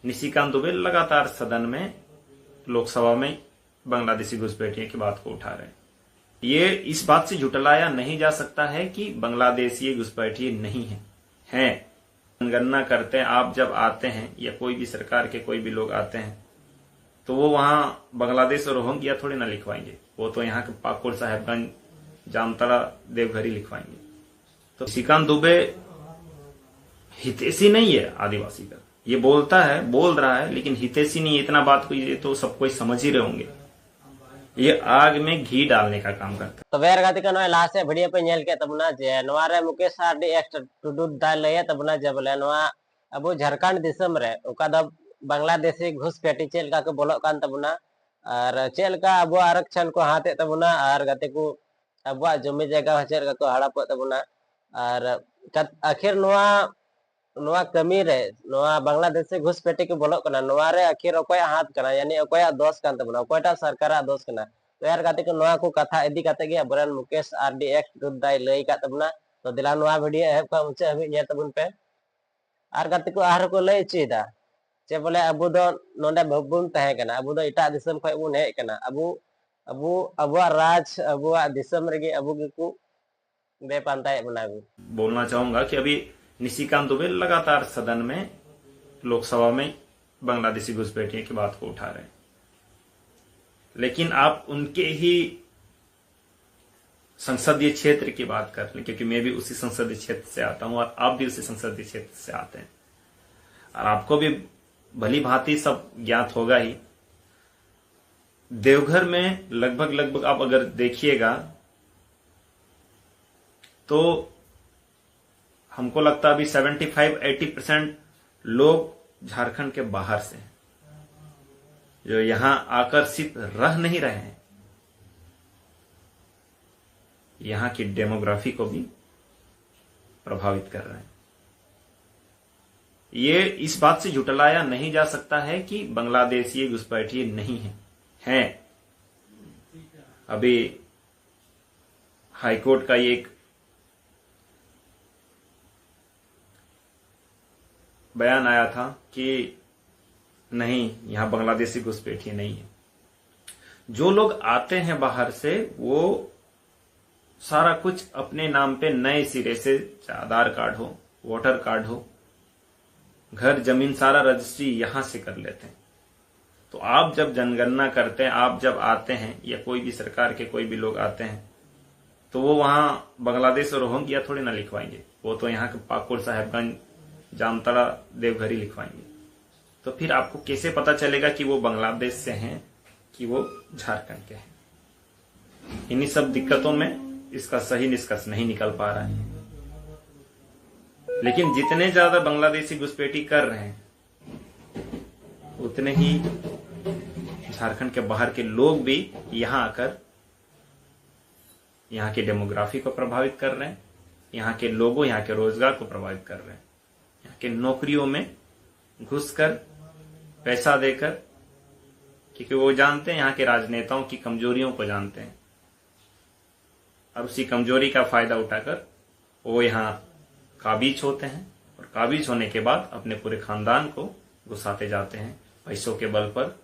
निशिकांत दुबे लगातार सदन में, लोकसभा में बांग्लादेशी घुसपैठियों की बात को उठा रहे हैं। ये इस बात से झुटलाया नहीं जा सकता है कि बांग्लादेशी घुसपैठिए नहीं हैं। जनगणना करते हैं, आप जब आते हैं या कोई भी सरकार के कोई भी लोग आते हैं तो वो वहां बांग्लादेश और रोहिंग्या थोड़ी ना लिखवाएंगे, वो तो यहाँ के पाकुड़, साहेबगंज, जामताड़ा, देवघर ही लिखवाएंगे। तो निशिकांत दुबे हितैषी नहीं है आदिवासी का, ये बोल रहा है लेकिन हितैषी नहीं है। इतना बात को ये तो सब कोई समझ ही रहे होंगे, ये आग में घी डालने का काम करता है। तो वेर गाती का लाहा से भिडियो पे नेल के तबना जे नवारे मुकेश आरडी एक्स टुडू दा लय तबना जे बोले नवा अब झारखंड दिसम रे ओका द बांग्लादेशी घुसपैठी चेलका को बोलो कान तबना और चेलका अब आरक्षण को हाथे तबना और गाते को अब जमी जगह चेलका को हड़प तबना और आखिर नवा कमी रे नवा बांग्लादेशी घुसपैठी को बोलो कना नवा रे आखिर ओकोय हाथ कना यानी ओकोय दोष कान तबना ओकोयटा सरकार दोष कना। तो यार गाते को नवा को कथा इदी काते गे बरन मुकेश आरडी एक्स दुदाय लय का तबना। तो दिला नवा वीडियो एप का मुचे हबी ने तबन पे आर गाते को आर को लय चीदा जे बोले अबु दो नोंडे बबुन तहे कना अबु दो इटा दिसम खय बुन हे कना अबु राज अबु दिसम रेगे अबु गेकु बेपांताय बनागु। बोलना चाहूंगा कि अभी निशिकांत दुबे लगातार सदन में, लोकसभा में बांग्लादेशी घुसपैठियों की बात को उठा रहे हैं, लेकिन आप उनके ही संसदीय क्षेत्र की बात कर लें, क्योंकि मैं भी उसी संसदीय क्षेत्र से आता हूं और आप भी उसी संसदीय क्षेत्र से आते हैं और आपको भी भली भांति सब ज्ञात होगा ही। देवघर में लगभग आप अगर देखिएगा तो हमको लगता है अभी 75-80% लोग झारखंड के बाहर से हैं, जो यहां आकर्षित रह नहीं रहे हैं, यहां की डेमोग्राफी को भी प्रभावित कर रहे हैं। ये इस बात से झुटलाया नहीं जा सकता है कि बांग्लादेशी घुसपैठिए नहीं हैं। अभी हाईकोर्ट का ये एक बयान आया था कि नहीं, यहां बांग्लादेशी घुसपैठिए नहीं है। जो लोग आते हैं बाहर से वो सारा कुछ अपने नाम पे नए सिरे से, आधार कार्ड हो, वोटर कार्ड हो, घर जमीन सारा रजिस्ट्री यहां से कर लेते हैं। तो आप जब जनगणना करते हैं, आप जब आते हैं या कोई भी सरकार के कोई भी लोग आते हैं तो वो वहां बांग्लादेश और रोहिंग्या थोड़ी ना लिखवाएंगे, वो तो यहाँ के पाकुड़, साहेबगंज, जामताड़ा, देवघर ही लिखवाएंगे। तो फिर आपको कैसे पता चलेगा कि वो बांग्लादेश से हैं कि वो झारखंड के हैं? इन्हीं सब दिक्कतों में इसका सही निष्कर्ष नहीं निकल पा रहा है। लेकिन जितने ज्यादा बांग्लादेशी घुसपैठी कर रहे हैं उतने ही झारखंड के बाहर के लोग भी यहां आकर यहाँ की डेमोग्राफी को प्रभावित कर रहे हैं, यहाँ के लोगों, यहाँ के रोजगार को प्रभावित कर रहे हैं, यहाँ के नौकरियों में घुसकर पैसा देकर, क्योंकि वो जानते हैं, यहाँ के राजनेताओं की कमजोरियों को जानते हैं और उसी कमजोरी का फायदा उठाकर वो यहाँ काबिज होते हैं और काबिज होने के बाद अपने पूरे खानदान को घुसाते जाते हैं पैसों के बल पर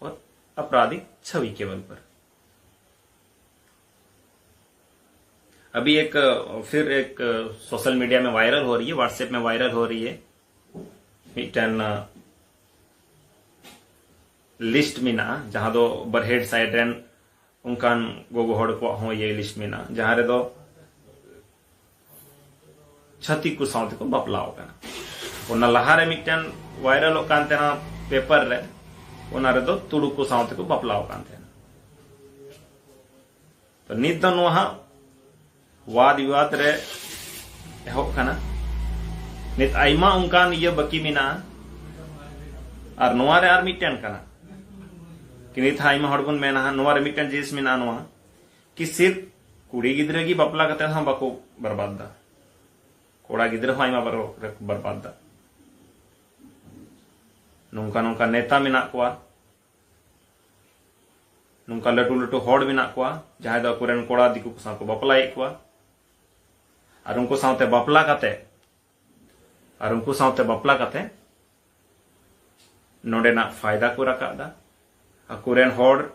और आपराधिक छवि के बल पर। अभी फिर एक सोशल मीडिया में वायरल हो रही है, व्हाट्सएप में वायरल हो रही है मिटन लिस्ट में ना, जहां दो बरहेड साइड रेन उनकान गोगो हड़ को हो ये लिस्ट में ना, जहां रे दो छती को साउथ को बपलाव कना ओना लहा रे मिटन वायरल कान तेना पेपर रे ओना रे दो तुड़ु को साउथ को बपलाव कान तेना। तो नित दो नोहा वाद विवाद रे एहब कना, नित आइमा उनकान ये बकी मिना और नोआ रे आर मिटन कना कि नित आइमा हड़बन मेना नोआ रे मिटन जिस मिना नोआ कि सिर्फ कुड़ी गिद्रे की बपला कते हम बाको बर्बाद दा, कोड़ा गिद्रे हो आइमा बर्बाद दा। नौका नौका नेता मेना कोआ, नौका लटू लटू हड़ मेना कोआ जहां दो अकुरेन कोड़ा दिकु को साथ को बपलाए कोआ और उनको साथ बपला कते नोडेना फायदा को रकादा अकुरेन हॉर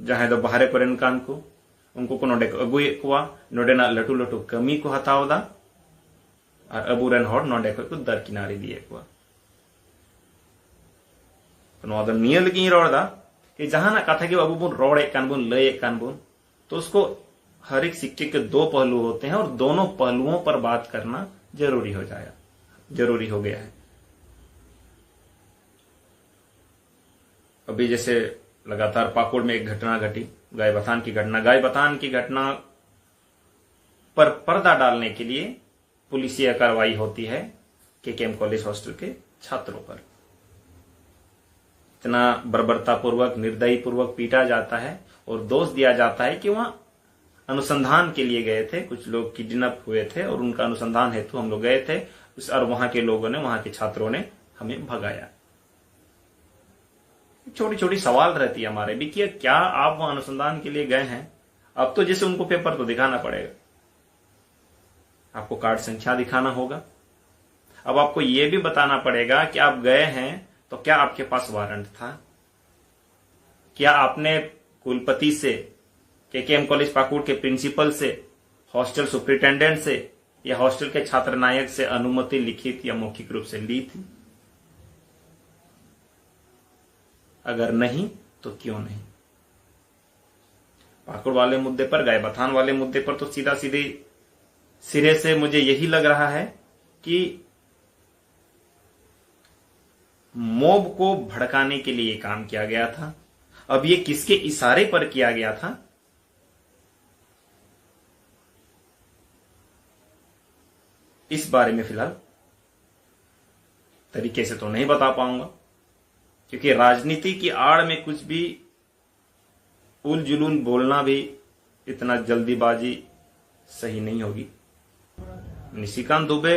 जहां दो बाहरे कोरेन कान को उनको को नोडे को अगुए कुआ नोडेना लटू लटू कमी को हतावदा और अबुरेन हॉर नोडे को दर किनारे दिए कुआ तो निये लगी रोड़ा कि जहां कथा के अबू बुन रोड़े कान बुन लये कान बुन तो उसको हर एक सिक्के के दो पहलू होते हैं और दोनों पहलुओं पर बात करना जरूरी हो गया है। अभी जैसे लगातार पाकुड़ में एक घटना घटी, गायबथान की घटना पर पर्दा डालने के लिए पुलिसिया कार्रवाई होती है केकेएम कॉलेज हॉस्टल के छात्रों पर। इतना बर्बरतापूर्वक निर्दयी पूर्वक पीटा जाता है और दोष दिया जाता है कि वहां अनुसंधान के लिए गए थे, कुछ लोग किडनैप हुए थे और उनका अनुसंधान हेतु हम लोग गए थे और वहां के लोगों ने, वहां के छात्रों ने हमें भगाया। छोटी छोटी सवाल रहती है हमारे भी कि क्या आप वहां अनुसंधान के लिए गए हैं? अब तो जैसे उनको पेपर तो दिखाना पड़ेगा, आपको कार्ड संख्या दिखाना होगा, अब आपको यह भी बताना पड़ेगा कि आप गए हैं तो क्या आपके पास वारंट था, क्या आपने कुलपति से, केकेएम कॉलेज पाकुड़ के प्रिंसिपल से, हॉस्टल सुपरिटेंडेंट से या हॉस्टल के छात्र नायक से अनुमति लिखित या मौखिक रूप से ली थी? अगर नहीं तो क्यों नहीं? पाकुड़ वाले मुद्दे पर, गायबथान वाले मुद्दे पर तो सीधा सीधे सिरे से मुझे यही लग रहा है कि मोब को भड़काने के लिए काम किया गया था। अब ये किसके इशारे पर किया गया था, इस बारे में फिलहाल तरीके से तो नहीं बता पाऊंगा, क्योंकि राजनीति की आड़ में कुछ भी उल जुलूल बोलना भी इतना जल्दीबाजी सही नहीं होगी। निशिकांत दुबे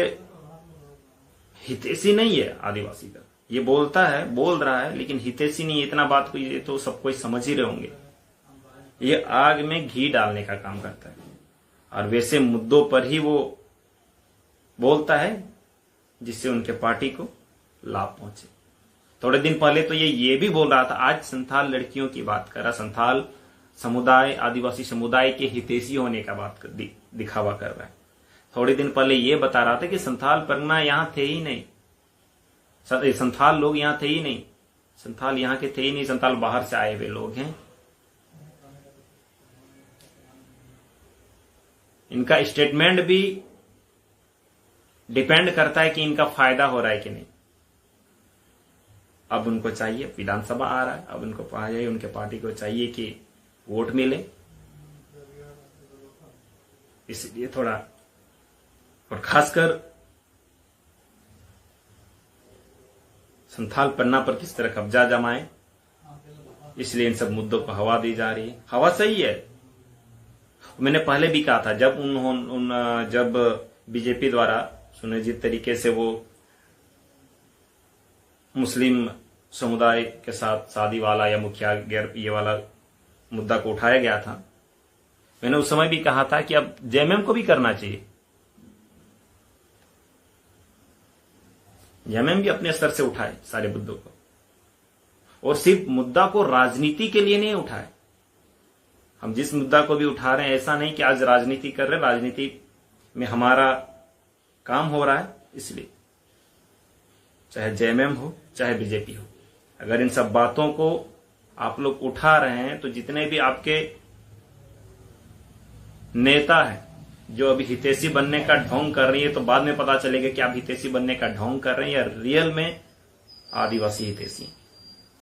हितैषी नहीं है आदिवासी का, ये बोल रहा है लेकिन हितैषी नहीं है। इतना बात को ये तो सब कोई समझ ही रहे होंगे। ये आग में घी डालने का काम करता है और वैसे मुद्दों पर ही वो बोलता है जिससे उनके पार्टी को लाभ पहुंचे। थोड़े दिन पहले तो ये भी बोल रहा था, आज संथाल लड़कियों की बात कर रहा, संथाल समुदाय, आदिवासी समुदाय के हितैषी होने का बात दिखावा कर रहा है। थोड़े दिन पहले ये बता रहा था कि संथाल परगना यहां थे ही नहीं, संथाल लोग यहां थे ही नहीं, संथाल यहां के थे ही नहीं, संथाल बाहर से आए हुए लोग हैं। इनका स्टेटमेंट भी डिपेंड करता है कि इनका फायदा हो रहा है कि नहीं। अब उनको चाहिए, विधानसभा आ रहा है, अब उनको चाहिए, उनके पार्टी को चाहिए कि वोट मिले, इसलिए थोड़ा, और खासकर संथाल पन्ना पर किस तरह कब्जा जमाए, इसलिए इन सब मुद्दों को हवा दी जा रही है। हवा सही है, मैंने पहले भी कहा था, जब बीजेपी द्वारा सुनिश्चित तरीके से वो मुस्लिम समुदाय के साथ शादी वाला या मुखिया गैर ये वाला मुद्दा को उठाया गया था, मैंने उस समय भी कहा था कि अब जेएमएम को भी करना चाहिए। जेएमएम भी अपने स्तर से उठाए सारे मुद्दों को, और सिर्फ मुद्दा को राजनीति के लिए नहीं उठाए। हम जिस मुद्दा को भी उठा रहे हैं, ऐसा नहीं कि आज राजनीति कर रहे, राजनीति में हमारा काम हो रहा है, इसलिए चाहे जेएमएम हो चाहे बीजेपी हो, अगर इन सब बातों को आप लोग उठा रहे हैं तो जितने भी आपके नेता हैं जो अभी हितैषी बनने का ढोंग कर रही है, तो बाद में पता चलेगा कि आप हितैषी बनने का ढोंग कर रहे हैं या रियल में आदिवासी हितैषी।